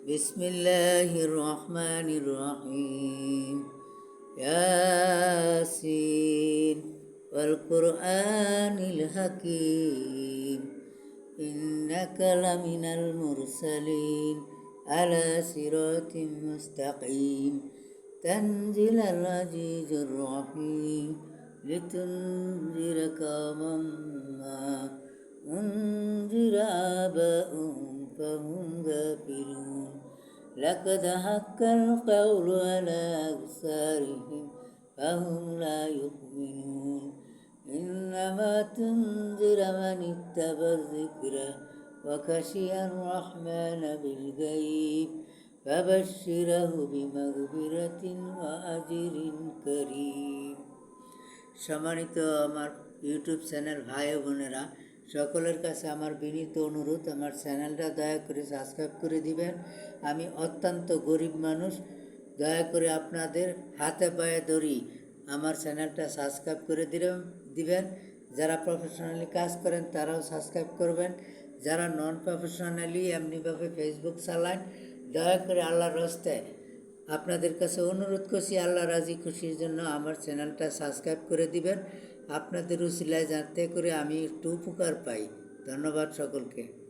بسم الله الرحمن الرحيم. ياسين والقرآن الحكيم إنك لمن المرسلين على صراط مستقيم تنزيل العزيز الرحيم لتنذر قوما ما أنذر آباؤهم فهم غافلون لقد حق القول على أبصارهم فهم لا يؤمنون إنما تنذر من اتبع الذكر وخشي الرحمن بالغيب فبشره بمغفرة وأجر كريم। সম্মানিত আমার YouTube channel ভাই বোনেরা, সকলের কাছে আমার বিনীত অনুরোধ, আমার চ্যানেলটা দয়া করে সাবস্ক্রাইব করে দিবেন। আমি অত্যন্ত গরিব মানুষ, দয়া করে আপনাদের হাতে পায়ে ধরি আমার চ্যানেলটা সাবস্ক্রাইব করে দিবেন। যারা প্রফেশনালি কাজ করেন তারাও সাবস্ক্রাইব করবেন। যারা নন প্রফেশনালি এমনিভাবে ফেসবুক চালান, দয়া করে আল্লাহর রাস্তায় আপনাদের কাছে অনুরোধ করছি, আল্লাহ রাজি খুশির জন্য আমার চ্যানেলটা সাবস্ক্রাইব করে দিবেন। আপনাদের উসিলায় যাতে করে আমি একটু উপকার পাই। ধন্যবাদ সকলকে।